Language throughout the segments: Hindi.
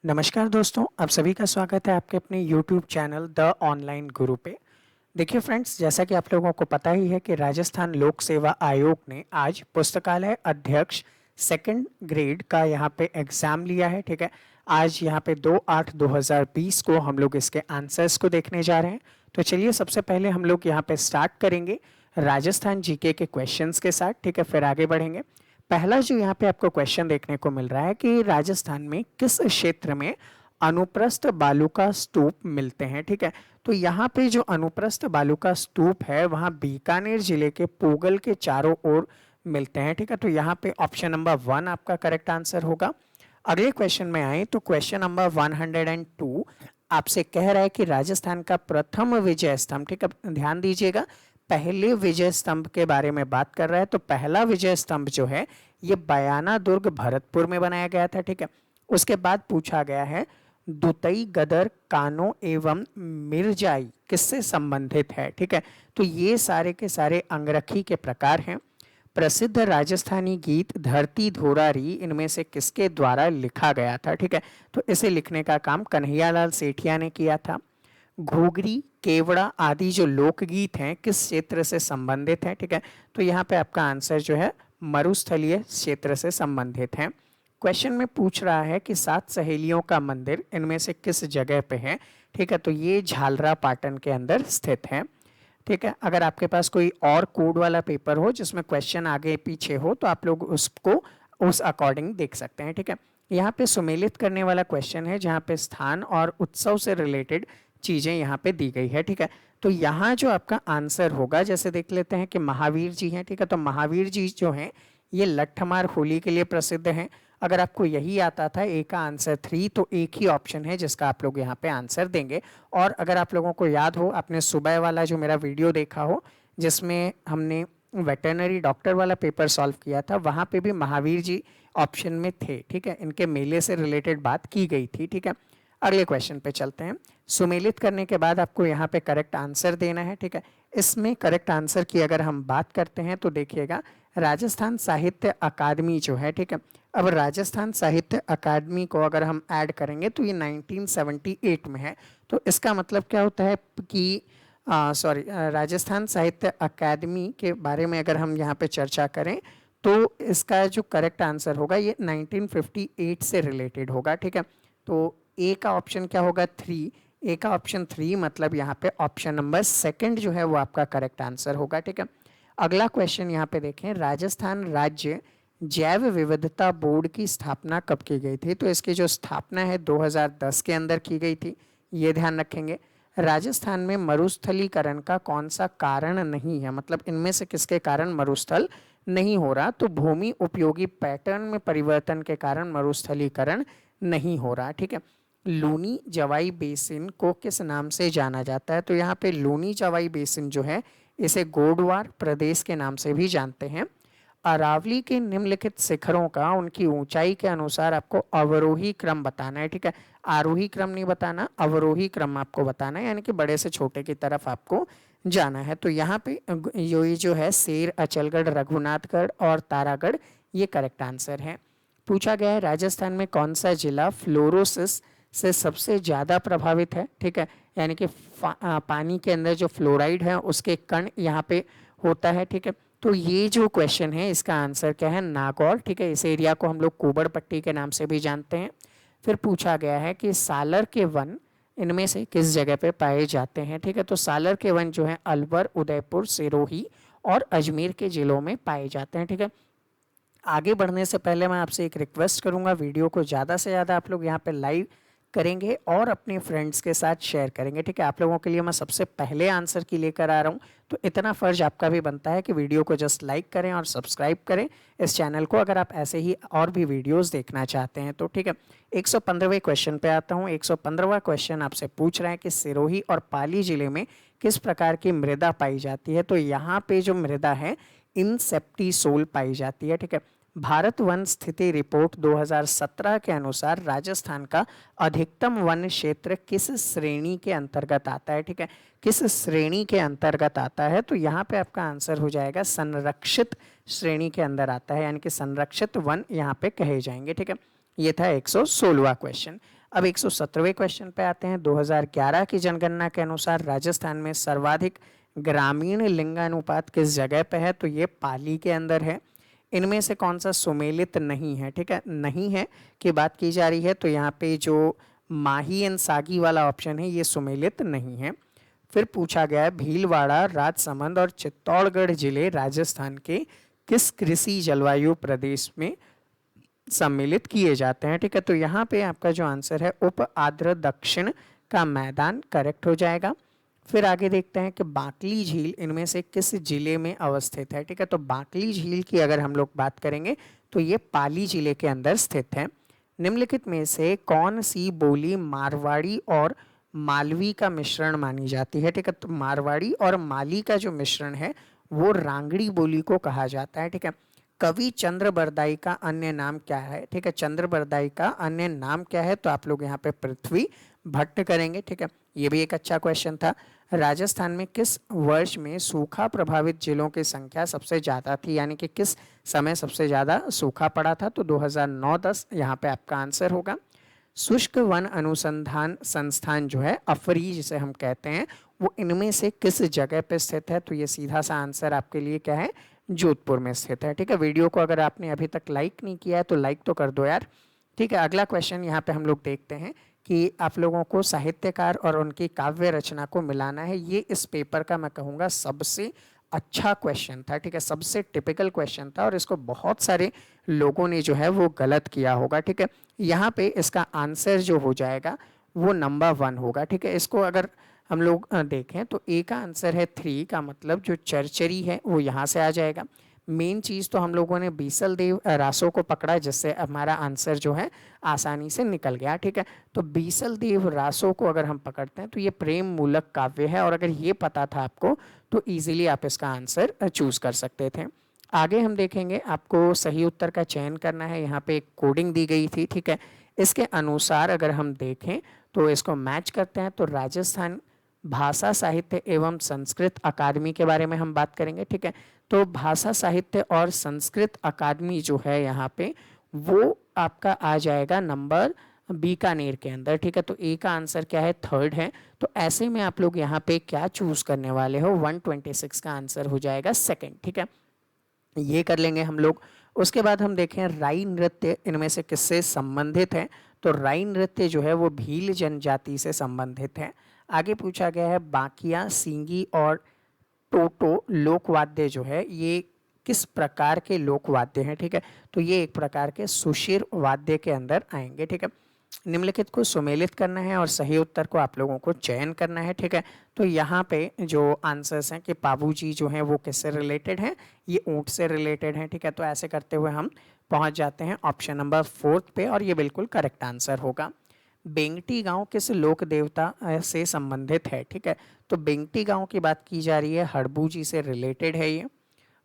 नमस्कार दोस्तों, आप सभी का स्वागत है आपके अपने YouTube चैनल द ऑनलाइन गुरु पे। देखिए फ्रेंड्स, जैसा कि आप लोगों को पता ही है कि राजस्थान लोक सेवा आयोग ने आज पुस्तकालय अध्यक्ष सेकंड ग्रेड का यहाँ पे एग्ज़ाम लिया है। ठीक है, आज यहाँ पे 2/8/2020 को हम लोग इसके आंसर्स को देखने जा रहे हैं। तो चलिए सबसे पहले हम लोग यहाँ पे स्टार्ट करेंगे राजस्थान जीके के क्वेश्चंस के साथ। ठीक है, फिर आगे बढ़ेंगे। पहला जो यहाँ पे आपको क्वेश्चन देखने को मिल रहा है कि राजस्थान में किस क्षेत्र में अनुप्रस्थ बालू का स्तूप मिलते हैं। ठीक है, तो यहाँ पे जो अनुप्रस्थ बालू का स्तूप है वहाँ बीकानेर जिले के पूगल के चारों ओर मिलते हैं। ठीक है, तो यहाँ पे ऑप्शन नंबर 1 आपका करेक्ट आंसर होगा। अगले क्वेश्चन में आए तो क्वेश्चन नंबर 102 आपसे कह रहा है कि राजस्थान का प्रथम विजय स्तंभ, ठीक है ध्यान दीजिएगा, पहले विजय स्तंभ के बारे में बात कर रहा है। तो पहला विजय स्तंभ जो है ये बयाना दुर्ग भरतपुर में बनाया गया था। ठीक है, उसके बाद पूछा गया है दुतई गदर कानो एवं मिर्जाई किससे संबंधित है। ठीक है, तो ये सारे के सारे अंगरखी के प्रकार हैं। प्रसिद्ध राजस्थानी गीत धरती धोरारी इनमें से किसके द्वारा लिखा गया था। ठीक है, तो इसे लिखने का काम कन्हैयालाल सेठिया ने किया था। घुघरी केवड़ा आदि जो लोकगीत हैं किस क्षेत्र से संबंधित हैं। ठीक है, तो यहाँ पे आपका आंसर जो है मरुस्थलीय क्षेत्र से संबंधित है। क्वेश्चन में पूछ रहा है कि 7 सहेलियों का मंदिर इनमें से किस जगह पे है। ठीक है, तो ये झालरा पाटन के अंदर स्थित है। ठीक है, अगर आपके पास कोई और कोड वाला पेपर हो जिसमें क्वेश्चन आगे पीछे हो तो आप लोग उसको उस अकॉर्डिंग देख सकते हैं। ठीक है, यहाँ पे सुमेलित करने वाला क्वेश्चन है जहाँ पे स्थान और उत्सव से रिलेटेड चीज़ें यहाँ पे दी गई है। ठीक है, तो यहाँ जो आपका आंसर होगा, जैसे देख लेते हैं कि महावीर जी हैं। ठीक है, तो महावीर जी जो हैं ये लट्ठमार होली के लिए प्रसिद्ध हैं। अगर आपको यही आता था ए का आंसर 3, तो एक ही ऑप्शन है जिसका आप लोग यहाँ पे आंसर देंगे। और अगर आप लोगों को याद हो, आपने सुबह वाला जो मेरा वीडियो देखा हो जिसमें हमने वेटरनरी डॉक्टर वाला पेपर सॉल्व किया था, वहाँ पे भी महावीर जी ऑप्शन में थे। ठीक है, इनके मेले से रिलेटेड बात की गई थी। ठीक है, अगले क्वेश्चन पे चलते हैं। सुमेलित करने के बाद आपको यहाँ पे करेक्ट आंसर देना है। ठीक है, इसमें करेक्ट आंसर की अगर हम बात करते हैं तो देखिएगा राजस्थान साहित्य अकादमी जो है, ठीक है, अब राजस्थान साहित्य अकादमी को अगर हम ऐड करेंगे तो ये 1978 में है। तो इसका मतलब क्या होता है कि राजस्थान साहित्य अकादमी के बारे में अगर हम यहाँ पे चर्चा करें तो इसका जो करेक्ट आंसर होगा ये 1958 से रिलेटेड होगा। ठीक है, तो ए का ऑप्शन क्या होगा 3, ए का ऑप्शन 3 मतलब यहाँ पे ऑप्शन नंबर सेकंड जो है वो आपका करेक्ट आंसर होगा। ठीक है, अगला क्वेश्चन यहाँ पे देखें, राजस्थान राज्य जैव विविधता बोर्ड की स्थापना कब की गई थी। तो इसकी जो स्थापना है 2010 के अंदर की गई थी, ये ध्यान रखेंगे। राजस्थान में मरुस्थलीकरण का कौन सा कारण नहीं है, मतलब इनमें से किसके कारण मरुस्थल नहीं हो रहा। तो भूमि उपयोगी पैटर्न में परिवर्तन के कारण मरुस्थलीकरण नहीं हो रहा। ठीक है, लूनी जवाई बेसिन को किस नाम से जाना जाता है। तो यहाँ पे लूनी जवाई बेसिन जो है इसे गोडवार प्रदेश के नाम से भी जानते हैं। अरावली के निम्नलिखित शिखरों का उनकी ऊंचाई के अनुसार आपको अवरोही क्रम बताना है। ठीक है, आरोही क्रम नहीं बताना, अवरोही क्रम आपको बताना है, यानी कि बड़े से छोटे की तरफ आपको जाना है। तो यहाँ पे ये जो है शेर, अचलगढ़, रघुनाथगढ़ और तारागढ़ ये करेक्ट आंसर है। पूछा गया है राजस्थान में कौन सा जिला फ्लोरोसिस से सबसे ज़्यादा प्रभावित है। ठीक है, यानी कि पानी के अंदर जो फ्लोराइड है उसके कण यहाँ पे होता है। ठीक है, तो ये जो क्वेश्चन है इसका आंसर क्या है, नागौर। ठीक है, इस एरिया को हम लोग कुबड़ पट्टी के नाम से भी जानते हैं। फिर पूछा गया है कि सालर के वन इनमें से किस जगह पे पाए जाते हैं। ठीक है, तो सालर के वन जो है अलवर, उदयपुर, सिरोही और अजमेर के जिलों में पाए जाते हैं। ठीक है, आगे बढ़ने से पहले मैं आपसे एक रिक्वेस्ट करूंगा, वीडियो को ज़्यादा से ज़्यादा आप लोग यहाँ पे लाइव करेंगे और अपने फ्रेंड्स के साथ शेयर करेंगे। ठीक है, आप लोगों के लिए मैं सबसे पहले आंसर की लेकर आ रहा हूँ, तो इतना फ़र्ज आपका भी बनता है कि वीडियो को जस्ट लाइक करें और सब्सक्राइब करें इस चैनल को, अगर आप ऐसे ही और भी वीडियोस देखना चाहते हैं तो। ठीक है, 115वें क्वेश्चन पे आता हूँ। 115वां क्वेश्चन आपसे पूछ रहा है कि सिरोही और पाली जिले में किस प्रकार की मृदा पाई जाती है। तो यहाँ पे जो मृदा है इंसेप्टिसोल पाई जाती है। ठीक है, भारत वन स्थिति रिपोर्ट 2017 के अनुसार राजस्थान का अधिकतम वन क्षेत्र किस श्रेणी के अंतर्गत आता है। ठीक है, किस श्रेणी के अंतर्गत आता है, तो यहाँ पे आपका आंसर हो जाएगा संरक्षित श्रेणी के अंदर आता है, यानी कि संरक्षित वन यहाँ पे कहे जाएंगे। ठीक है, ये था 116वां क्वेश्चन। अब 117वें क्वेश्चन पे आते हैं। 2011 की जनगणना के अनुसार राजस्थान में सर्वाधिक ग्रामीण लिंगानुपात किस जगह पे है? तो ये पाली के अंदर है। इनमें से कौन सा सुमेलित नहीं है? ठीक है, नहीं है की बात की जा रही है, तो यहाँ पे जो माही एंड सागी वाला ऑप्शन है ये सुमेलित नहीं है। फिर पूछा गया है भीलवाड़ा, राजसमंद और चित्तौड़गढ़ जिले राजस्थान के किस कृषि जलवायु प्रदेश में सम्मिलित किए जाते हैं? ठीक है, तो यहाँ पे आपका जो आंसर है उप आर्द्र दक्षिण का मैदान करेक्ट हो जाएगा। फिर आगे देखते हैं कि बाकली झील इनमें से किस जिले में अवस्थित है? ठीक है, तो बाकली झील की अगर हम लोग बात करेंगे तो ये पाली जिले के अंदर स्थित है। निम्नलिखित में से कौन सी बोली मारवाड़ी और मालवी का मिश्रण मानी जाती है? ठीक है, तो मारवाड़ी और माली का जो मिश्रण है वो रांगड़ी बोली को कहा जाता है। ठीक है, कवि चंद्र बरदाई का अन्य नाम क्या है? ठीक है, चंद्र बरदाई का अन्य नाम क्या है? तो आप लोग यहाँ पे पृथ्वी भट्ट करेंगे। ठीक है, ये भी एक अच्छा क्वेश्चन था। राजस्थान में किस वर्ष में सूखा प्रभावित जिलों की संख्या सबसे ज़्यादा थी, यानी कि किस समय सबसे ज़्यादा सूखा पड़ा था? तो 2009-10 यहाँ पे आपका आंसर होगा। शुष्क वन अनुसंधान संस्थान जो है अफरी जिसे हम कहते हैं वो इनमें से किस जगह पे स्थित है? तो ये सीधा सा आंसर आपके लिए क्या है? जोधपुर में स्थित है। ठीक है, वीडियो को अगर आपने अभी तक लाइक नहीं किया है तो लाइक तो कर दो यार। ठीक है, अगला क्वेश्चन यहाँ पे हम लोग देखते हैं कि आप लोगों को साहित्यकार और उनकी काव्य रचना को मिलाना है। ये इस पेपर का मैं कहूँगा सबसे अच्छा क्वेश्चन था। ठीक है, सबसे टिपिकल क्वेश्चन था और इसको बहुत सारे लोगों ने जो है वो गलत किया होगा। ठीक है, यहाँ पे इसका आंसर जो हो जाएगा वो नंबर 1 होगा। ठीक है, इसको अगर हम लोग देखें तो ए का आंसर है 3 का मतलब जो चरचरी है वो यहाँ से आ जाएगा। मेन चीज़ तो हम लोगों ने बीसल देव रासो को पकड़ा जिससे हमारा आंसर जो है आसानी से निकल गया। ठीक है, तो बीसल देव रासो को अगर हम पकड़ते हैं तो ये प्रेम मूलक काव्य है और अगर ये पता था आपको तो इजीली आप इसका आंसर चूज कर सकते थे। आगे हम देखेंगे, आपको सही उत्तर का चयन करना है। यहाँ पे एक कोडिंग दी गई थी। ठीक है, इसके अनुसार अगर हम देखें तो इसको मैच करते हैं तो राजस्थान भाषा साहित्य एवं संस्कृत अकादमी के बारे में हम बात करेंगे। ठीक है, तो भाषा साहित्य और संस्कृत अकादमी जो है यहाँ पे वो आपका आ जाएगा नंबर बीकानेर के अंदर। ठीक है, तो ए का आंसर क्या है? 3rd है। तो ऐसे में आप लोग यहाँ पे क्या चूज करने वाले हो? 126 का आंसर हो जाएगा 2nd। ठीक है, ये कर लेंगे हम लोग। उसके बाद हम देखें राई नृत्य इनमें से किससे संबंधित है? तो राई नृत्य जो है वो भील जनजाति से संबंधित है। आगे पूछा गया है बाकिया, सींगी और टोटो लोकवाद्य जो है ये किस प्रकार के लोकवाद्य हैं? ठीक है, तो ये एक प्रकार के सुशिर वाद्य के अंदर आएंगे। ठीक है, निम्नलिखित को सुमेलित करना है और सही उत्तर को आप लोगों को चयन करना है। ठीक है, तो यहाँ पे जो आंसर्स हैं कि पाबूजी जो हैं वो किससे रिलेटेड हैं? ये ऊँट से रिलेटेड हैं। ठीक है, तो ऐसे करते हुए हम पहुँच जाते हैं ऑप्शन नंबर 4 पे और ये बिल्कुल करेक्ट आंसर होगा। बेंगटी गांव किस लोक देवता से संबंधित है? ठीक है, तो बेंगटी गांव की बात की जा रही है, हड़बू जी से रिलेटेड है ये।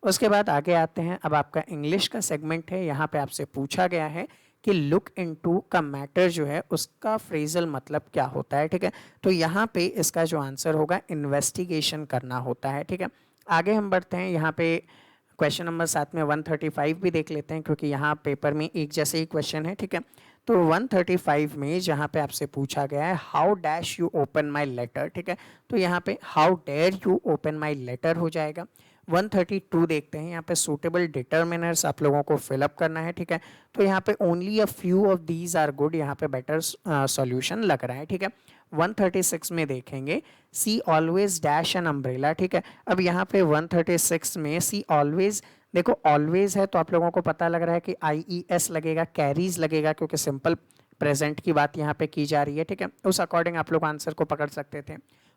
उसके बाद आगे आते हैं, अब आपका इंग्लिश का सेगमेंट है। यहाँ पे आपसे पूछा गया है कि लुक इनटू का मैटर जो है उसका फ्रेजल मतलब क्या होता है? ठीक है, तो यहाँ पे इसका जो आंसर होगा इन्वेस्टिगेशन करना होता है। ठीक है, आगे हम बढ़ते हैं। यहाँ पे क्वेश्चन नंबर 7 में 135 भी देख लेते हैं क्योंकि यहाँ पेपर में एक जैसे ही क्वेश्चन है। ठीक है, तो 135 में जहाँ पे आपसे पूछा गया है how dash you open my letter. ठीक है, तो यहाँ पे how dare you open my letter हो जाएगा। 132 देखते हैं, यहाँ पे सूटेबल डिटर्मिनर्स आप लोगों को फिलअप करना है। ठीक है, तो यहाँ पे only a few of these are good, यहाँ पे बेटर सॉल्यूशन लग रहा है। ठीक है, 136 में देखेंगे सी ऑलवेज डैश एन अम्ब्रेला। ठीक है, अब यहाँ पे 136 में सी ऑलवेज, देखो ऑलवेज है तो आप लोगों को पता लग रहा है कि IES लगेगा, कैरीज लगेगा क्योंकि सिंपल प्रेजेंट की बात यहाँ पे की जा रही है। ठीक है, उस अकॉर्डिंग आप लोग आंसर को पकड़ सकते थे।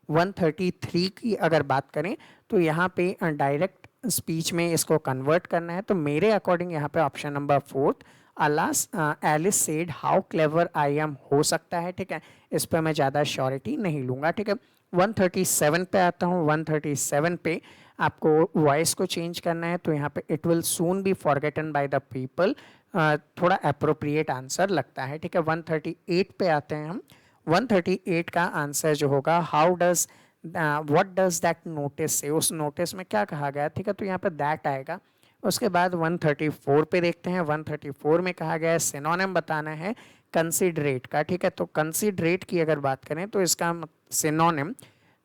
133 की अगर बात करें तो यहाँ पे डायरेक्ट स्पीच में इसको कन्वर्ट करना है, तो मेरे अकॉर्डिंग यहाँ पे option number 4 alas Alice said how clever I am हो सकता है। ठीक है, इस पर मैं ज़्यादा श्योरिटी नहीं लूँगा। ठीक है, 137 पे आता हूँ। 137 पे आपको वॉइस को चेंज करना है, तो यहाँ पे it will soon be forgotten by the people, थोड़ा अप्रोप्रिएट आंसर लगता है। ठीक है, 138 पे आते हैं हम। 138 का आंसर जो होगा how does what does that notice से, उस नोटिस में क्या कहा गया? ठीक है, तो यहाँ पे दैट आएगा। उसके बाद 134 पे देखते हैं। 134 में कहा गया है सिनोनिम बताना है कंसिडरेट का, ठीक है। तो कंसिडरेट की अगर बात करें तो इसका सिनोनिम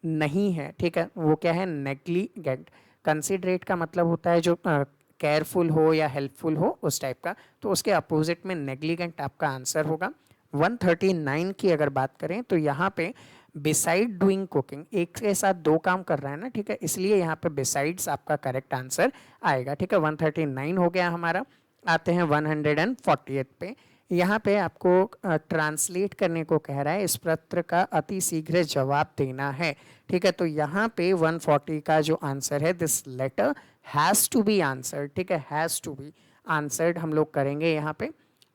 नहीं है, ठीक है, वो क्या है, नेग्लिजेंट। कंसिडरेट का मतलब होता है जो केयरफुल हो या हेल्पफुल हो, उस टाइप का। तो उसके अपोजिट में नेग्लिजेंट आपका आंसर होगा। 139 की अगर बात करें तो यहाँ पे बिसाइड डूइंग कुकिंग, एक के साथ दो काम कर रहा है ना, ठीक है, इसलिए यहाँ पे बिसाइड्स आपका करेक्ट आंसर आएगा, ठीक है। 139 हो गया हमारा। आते हैं 140 पे। यहाँ पे आपको ट्रांसलेट करने को कह रहा है, इस पत्र का अति शीघ्र जवाब देना है, ठीक है। तो यहाँ पे 140 का जो आंसर है, this letter has to be answered, ठीक है, हैज़ टू बी आंसर्ड हम लोग करेंगे यहाँ पे,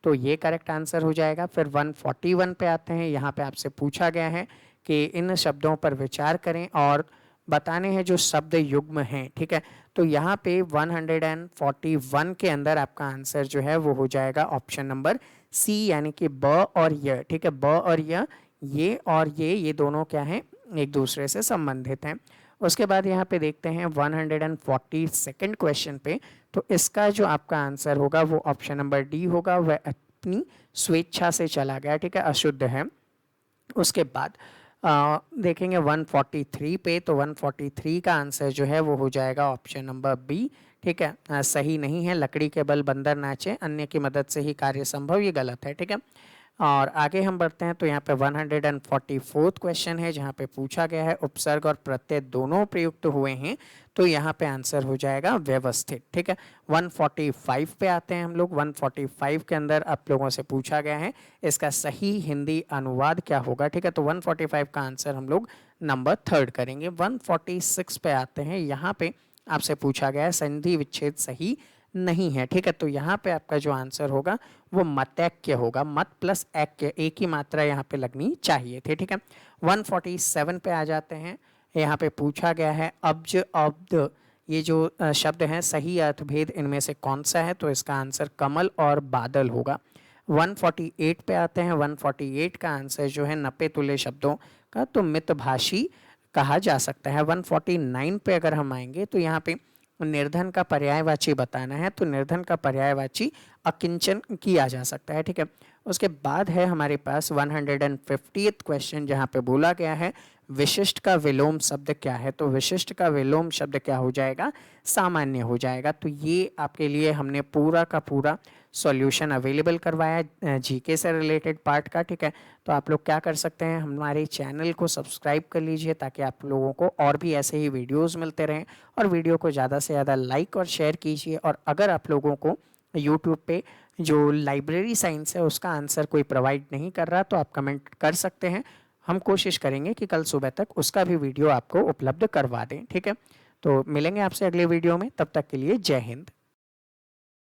तो ये करेक्ट आंसर हो जाएगा। फिर 141 पे आते हैं। यहाँ पे आपसे पूछा गया है कि इन शब्दों पर विचार करें और बताने हैं जो शब्द युग्म हैं, ठीक है। तो यहाँ पे 141 के अंदर आपका आंसर जो है वो हो जाएगा ऑप्शन नंबर सी, यानी कि ब और य, ठीक है। ब और य, ये और ये दोनों क्या हैं, एक दूसरे से संबंधित हैं। उसके बाद यहाँ पे देखते हैं 142 क्वेश्चन पे, तो इसका जो आपका आंसर होगा वो ऑप्शन नंबर डी होगा, वह अपनी स्वेच्छा से चला गया, ठीक है, अशुद्ध है। उसके बाद देखेंगे 143 पे, तो 143 का आंसर जो है वो हो जाएगा ऑप्शन नंबर बी, ठीक है। सही नहीं है, लकड़ी के बल बंदर नाचे, अन्य की मदद से ही कार्य संभव, ये गलत है, ठीक है। और आगे हम बढ़ते हैं तो यहाँ पे 144 क्वेश्चन है, जहाँ पे पूछा गया है उपसर्ग और प्रत्यय दोनों प्रयुक्त हुए हैं, तो यहाँ पे आंसर हो जाएगा व्यवस्थित, ठीक है। 145 पे आते हैं हम लोग। 145 के अंदर आप लोगों से पूछा गया है इसका सही हिंदी अनुवाद क्या होगा, ठीक है। तो 145 का आंसर हम लोग नंबर 3 करेंगे। 146 पे आते हैं। यहाँ पे आपसे पूछा गया है संधि विच्छेद सही नहीं है, ठीक है। तो यहाँ पे आपका जो आंसर होगा वो मतैक्य होगा, मत प्लस ऐक्य, एक ही मात्रा यहाँ पे लगनी चाहिए थी, ठीक है। 147 पे आ जाते हैं। यहाँ पे पूछा गया है अब्ज अब्द, ये जो शब्द हैं सही अर्थभेद इनमें से कौन सा है, तो इसका आंसर कमल और बादल होगा। 148 पे आते हैं। 148 का आंसर जो है नपे तुले शब्दों का तो मितभाषी कहा जा सकता है। 149 पे अगर हम आएंगे तो यहाँ पे निर्धन का पर्यायवाची बताना है, तो निर्धन का पर्यायवाची अकिंचन किया जा सकता है, ठीक है। उसके बाद है हमारे पास 150th क्वेश्चन, जहाँ पे बोला गया है विशिष्ट का विलोम शब्द क्या है, तो विशिष्ट का विलोम शब्द क्या हो जाएगा, सामान्य हो जाएगा। तो ये आपके लिए हमने पूरा का पूरा सॉल्यूशन अवेलेबल करवाया जीके से रिलेटेड पार्ट का, ठीक है। तो आप लोग क्या कर सकते हैं, हमारे चैनल को सब्सक्राइब कर लीजिए ताकि आप लोगों को और भी ऐसे ही वीडियोस मिलते रहें, और वीडियो को ज़्यादा से ज़्यादा लाइक और शेयर कीजिए। और अगर आप लोगों को यूट्यूब पे जो लाइब्रेरी साइंस है उसका आंसर कोई प्रोवाइड नहीं कर रहा, तो आप कमेंट कर सकते हैं, हम कोशिश करेंगे कि कल सुबह तक उसका भी वीडियो आपको उपलब्ध करवा दें, ठीक है। तो मिलेंगे आपसे अगले वीडियो में, तब तक के लिए जय हिंद।